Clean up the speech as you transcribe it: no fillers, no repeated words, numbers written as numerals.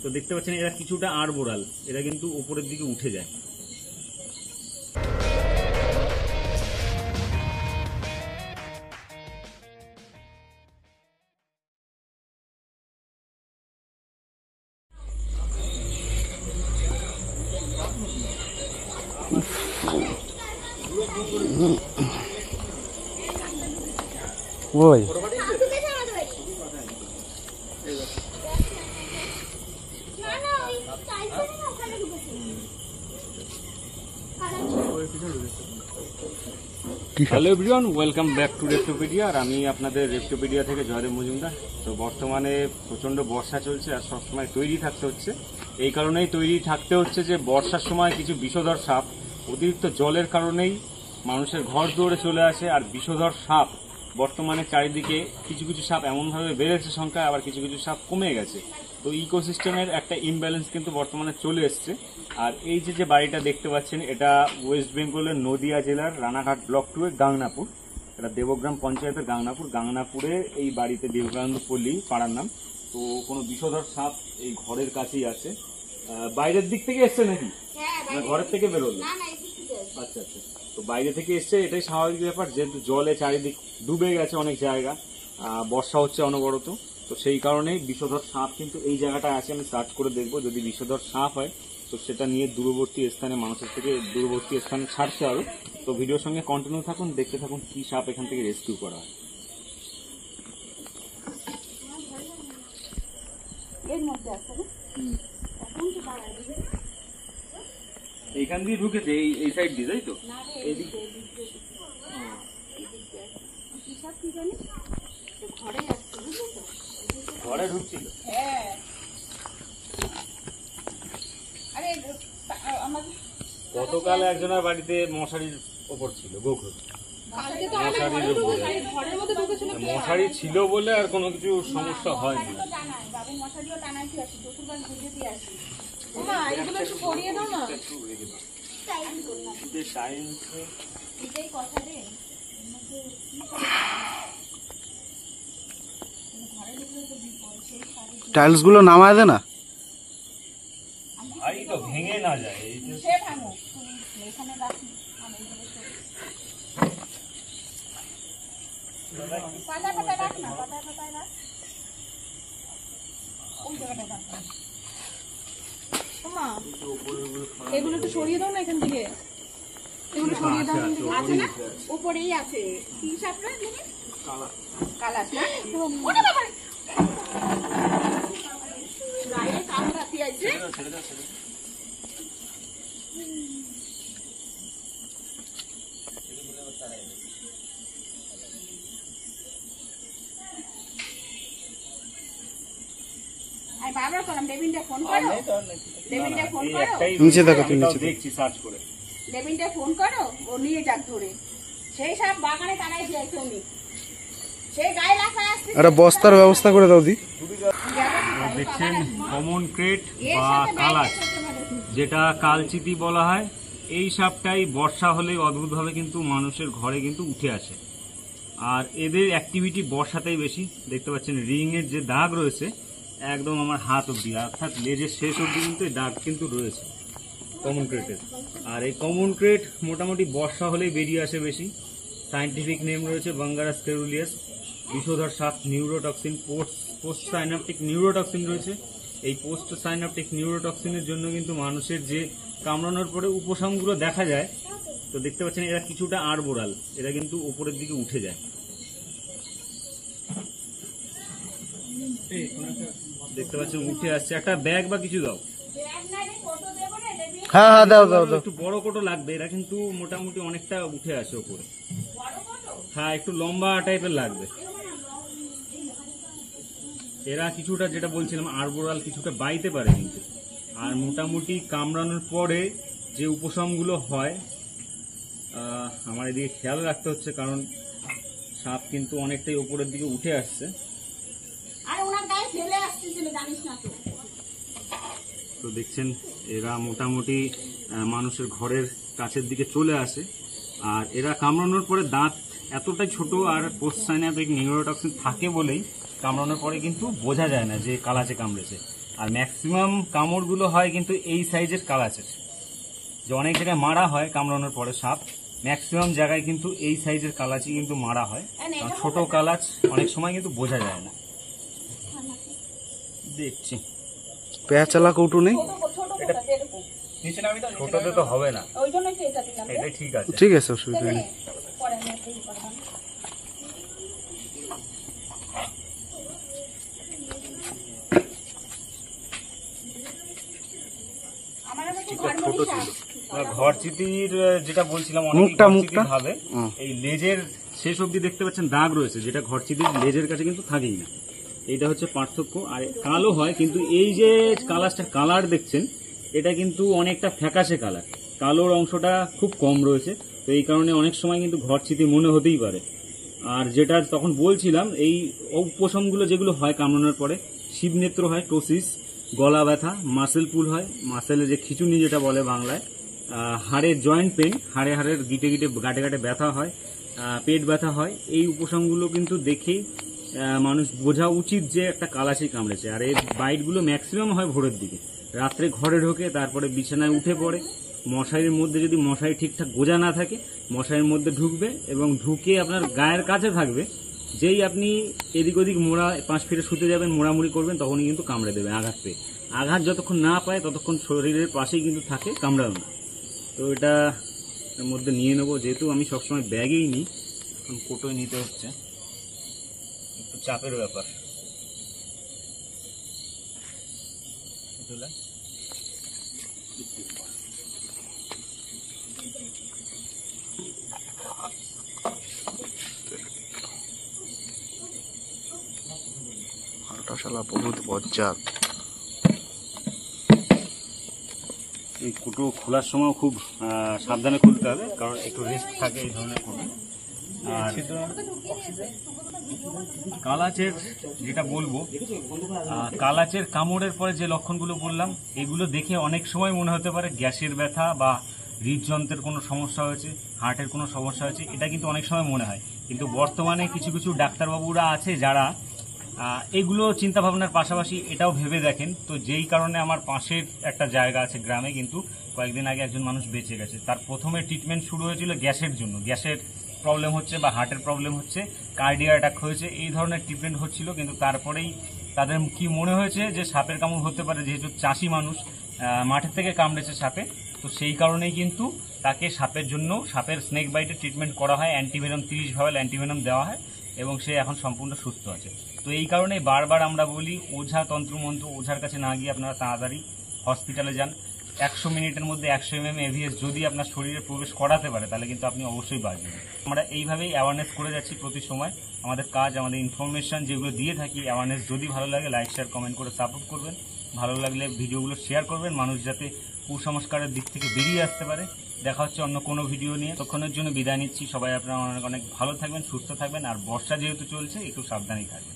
তো দেখতে পাচ্ছেন এরা কিছুটা আড়বোড়াল, এরা কিন্তু উপরের দিকে উঠে যায়। ওই hello everyone, welcome back to Reptopedia. আর আমি আপনাদের রেপ্টোপিডিয়া থেকে জয়দেব মজুমদার। তো বর্তমানে প্রচণ্ড বর্ষা চলছে আর সবসময় তৈরি থাকতে হচ্ছে। এই কারণেই তৈরি থাকতে হচ্ছে যে বর্ষার সময় কিছু বিষধর সাপ অতিরিক্ত জলের কারণেই মানুষের ঘর দুয়ারে চলে আসে। আর বিষধর সাপ বর্তমানে চারিদিকে কিছু কিছু সাপ এমনভাবে বেড়েছে সংখ্যা, আবার কিছু কিছু সাপ কমে গেছে। তো ইকোসিস্টেমের একটা ইমব্যালেন্স কিন্তু বর্তমানে চলে এসছে। আর এই যে বাড়িটা দেখতে পাচ্ছেন, এটা ওয়েস্ট বেঙ্গলের নদিয়া জেলার রানাঘাট ব্লক 2 এর গাংনাপুর। এটা দেবগ্রাম পঞ্চায়েতের গাংনাপুরে এই বাড়িতে বিবেকানন্দ পল্লী পাড়ার নাম। তো কোনো বিষধর সাপ এই ঘরের কাছেই আছে। বাইরের দিক থেকে এসছে নাকি, ঘরের থেকে বেরোলো? আচ্ছা আচ্ছা, তো বাইরে থেকে এসছে, এটাই স্বাভাবিক ব্যাপার, যেহেতু জলে চারিদিক ডুবে গেছে অনেক জায়গা, বর্ষা হচ্ছে অনবরত। তো সেই কারণেই বিষধর সাপ কিন্তু এই জায়গাটা আছে। আমি সার্চ করে দেখবো, যদি বিষধর সাপ হয় তো সেটা নিয়ে দূরবর্তী স্থানে, মানুষের থেকে দূরবর্তী স্থানে ছাড়ছে আরো। তো ভিডিওর সঙ্গে কন্টিনিউ থাকুন, দেখতে থাকুন কি সাপ এখান থেকে রেস্কিউ করা হয়। এইখান দিয়ে ঢুকেছে, এই সাইড দিয়ে, তাই তো? ঘরে ঢুকছিল। গতকাল একজনের বাড়িতে মশারির ওপর ছিল, গোখর মশারি ছিল বলে আর কোনো কিছু সমস্যা হয়নি। টাইলস গুলো নামায় দে না, তো ভেঙে না যায়। এগুলো একটু সরিয়ে দাও না এখান থেকে, এগুলো সরিয়ে দাও। আছে না, উপরেই আছে। কি সাপটা? কালাস না? ওটা বাবা গায়ে কামড়াতি আছে। বারবার করলাম, ডেভিনটা ফোন করো, ডেভিনটা ফোন করো, নিচে দেখো, তুমি নিচে দেখছি সার্চ করে। ডেভিনটা ফোন করো, ও নিয়ে যাক ধরে। সেই সব বাগানে তারাই দিয়েছে উনি, সেই গায়ে লাফায় আসছে। আরে বস্তার ব্যবস্থা করে দাও দি। দেখছেন কমন ক্রেট বা কালাস, যেটা কালচিতি বলা হয়। এই সাপটাই বর্ষা হলে অদ্ভুতভাবে কিন্তু মানুষের ঘরে কিন্তু উঠে আসে। আর এদের অ্যাক্টিভিটি বর্ষাতেই বেশি। দেখতে পাচ্ছেন রিং এর যে দাগ রয়েছে একদম আমার হাত অব্দি, অর্থাৎ লেজের শেষ অব্দি কিন্তু এই দাগ কিন্তু রয়েছে কমন ক্রেটের। আর এই কমন ক্রেট মোটামুটি বর্ষা হলেই বেরিয়ে আসে বেশি। সায়েন্টিফিক নেম রয়েছে বাঙ্গারাস কেরুলিয়াস। বিষধর সাপ নিউরোটক্সিন, পোস্ট সাইনাপটিক নিউরোটক্সিন রয়েছে। এই পোস্ট সাইনাপটিক নিউরোটক্সিনের জন্য কিন্তু মানুষের যে কামড়ানোর পরে উপশমগুলো দেখা যায়। তো দেখতে পাচ্ছেন এরা কিছুটা আড়বোড়াল, এরা কিন্তু উপরের দিকে উঠে যায়। দেখতে পাচ্ছেন উঠে আসছে। একটা ব্যাগ বা কিছু দাও। হ্যাঁ হ্যাঁ দাও দাও দাও। একটু বড় কোটো লাগবে, এরা কিন্তু মোটামুটি অনেকটা উঠে আসে উপরে। হ্যাঁ, একটু লম্বা টাইপের লাগবে। এরা কিছুটা, যেটা বলছিলাম আড়বোড়াল, কিছুটা বাইতে পারে কিন্তু। আর মোটামুটি কামড়ানোর পরে যে উপশমগুলো হয়, আমার এদিকে খেয়াল রাখতে হচ্ছে, কারণ সাপ কিন্তু অনেকটাই উপরের দিকে উঠে আসছে। তো দেখছেন এরা মোটামুটি মানুষের ঘরের কাছের দিকে চলে আসে। আর এরা কামড়ানোর পরে দাঁত এতটাই ছোট আর পোস্ট সাইনাপিক নিউরোটক্সিন থাকে বলেই কামড়ানোর পরে কিন্তু বোঝা যায় না যে কালাচে কামড়েছে। আর ম্যাক্সিমাম কামড়গুলো হয় কিন্তু এই সাইজের কালাচের, যে অনেক জায়গায় মারা হয় কামড়ানোর পরে সাপ, ম্যাক্সিমাম জায়গায় কিন্তু এই সাইজের কালাচই কিন্তু মারা হয়। আর ছোট কালাচ অনেক সময় কিন্তু বোঝা যায় না। দেখছি পেঁয়া চালা কৌটো নেই? ছোটতে তো হবে না, ওই জন্যই তো এটা দিলাম। এটাই ঠিক আছে। ঠিক আছে, অসুবিধা নেই। পরে আমি একটা ই করলাম। আমার আবার তো ঘর ছোট মরিচা। ছিল। ঘর চিতির যেটা বলছিলাম, অনেকে মুখটা, ঘর মুখটা? চিতির ভাবে এই লেজের শেষ অবধি দেখতে পাচ্ছেন দাগ রয়েছে, যেটা ঘর চিতির লেজের কাছে কিন্তু থাকেই না। এইটা হচ্ছে পার্থক্য। আর কালো হয়, কিন্তু এই যে কালার দেখছেন এটা কিন্তু অনেকটা ফ্যাকাশে কালার, কালোর অংশটা খুব কম রয়েছে। তো এই কারণে অনেক সময় কিন্তু ঘর চিতি মনে হতেই পারে। আর যেটা তখন বলছিলাম, এই উপশমগুলো যেগুলো হয় কামড়ানোর পরে, শিবনেত্র হয়, টোসিস, গলা ব্যথা, মাসেল পুল হয়, মাসেলের যে খিচুনি যেটা বলে বাংলায়, হাড়ের জয়েন্ট পেন, হাড়ের গিটে গাঁটে গাঁটে ব্যথা হয়, পেট ব্যথা হয়। এই উপশমগুলো কিন্তু দেখেই মানুষ বোঝা উচিত যে একটা কালাচি কামড়েছে। আর এই বাইটগুলো ম্যাক্সিমাম হয় ভোরের দিকে, রাত্রে ঘরে ঢোকে, তারপরে বিছানায় উঠে পড়ে। মশারির মধ্যে যদি মশারি ঠিকঠাক গোজা না থাকে, মশারির মধ্যে ঢুকবে এবং ঢুকে আপনার গায়ের কাছে থাকবে। যেই আপনি এদিক ওদিক মোড়া 5 ফিটে শুতে যাবেন, মোড়ামুড়ি করবেন, তখনই কিন্তু কামড়ে দেবে আঘাত পেয়ে। আঘাত যতক্ষণ না পায় ততক্ষণ শরীরের পাশেই কিন্তু থাকে, কামড়াবে না। তো এটা এর মধ্যে নিয়ে নেবো, যেহেতু আমি সবসময় ব্যাগেই নিই, এখন কোটোয় নিতে হচ্ছে, একটু চাপের ব্যাপার। হাঁটা শালা বহুত বজ্জাত। এই কুটো খোলার সময় খুব সাবধানে খুলতে হবে, কারণ একটু রিস্ক থাকে এই ধরনের কুটো। আর কালাচের যেটা বলবো, কালাচের কামড়ের পরে যে লক্ষণগুলো বললাম, এগুলো দেখে অনেক সময় মনে হতে পারে গ্যাসের ব্যথা বা হৃদযন্ত্রের কোনো সমস্যা হয়েছে, হার্টের কোনো সমস্যা হয়েছে, এটা কিন্তু অনেক সময় মনে হয়। কিন্তু বর্তমানে কিছু কিছু ডাক্তারবাবুরা আছে যারা এগুলো চিন্তা ভাবনার পাশাপাশি এটাও ভেবে দেখেন। তো যেই কারণে আমার পাশের একটা জায়গা আছে গ্রামে, কিন্তু কয়েকদিন আগে একজন মানুষ বেঁচে গেছে। তার প্রথমে ট্রিটমেন্ট শুরু হয়েছিল গ্যাসের জন্য, গ্যাসের প্রবলেম হচ্ছে বা হার্টের প্রবলেম হচ্ছে, কার্ডিয়া অ্যাটাক হয়েছে, এই ধরনের ট্রিটমেন্ট হচ্ছিল। কিন্তু তারপরেই তাদের কি মনে হয়েছে যে সাপের কামড় হতে পারে, যেহেতু চাষি মানুষ, মাঠের থেকে কামড়েছে সাপে, তো সেই কারণেই কিন্তু তাকে সাপের জন্য, সাপের স্নেক বাইটের ট্রিটমেন্ট করা হয়, অ্যান্টিভেনম 30 ভাওয়াল অ্যান্টিভেনম দেওয়া হয় এবং সে এখন সম্পূর্ণ সুস্থ আছে। তো এই কারণেই বারবার আমরা বলি, ওঝা তন্ত্রমন্ত্র, ওঝার কাছে না গিয়ে আপনারা তাড়াতাড়ি হসপিটালে যান। 100 মিনিটের মধ্যে 100 mm AVS যদি আপনার শরীরে প্রবেশ করাতে পারে, তাহলে কিন্তু আপনি অবশ্যই বাঁচবেন। আমরা এইভাবেই অ্যাওয়ারনেস করে যাচ্ছি প্রতি সময়। আমাদের কাজ, আমাদের ইনফরমেশন যেগুলো দিয়ে থাকি, অ্যাওয়ারনেস যদি ভালো লাগে লাইক শেয়ার কমেন্ট করে সাপোর্ট করবেন, ভালো লাগলে ভিডিওগুলো শেয়ার করবেন, মানুষ যাতে কুসংস্কারের দিক থেকে বেরিয়ে আসতে পারে। দেখা হচ্ছে অন্য কোনো ভিডিও নিয়ে, ততক্ষণের জন্য বিদায় নিচ্ছি। সবাই আপনারা অনেক অনেক ভালো থাকবেন, সুস্থ থাকবেন। আর বর্ষা যেহেতু চলছে, একটু সাবধানেই থাকবেন।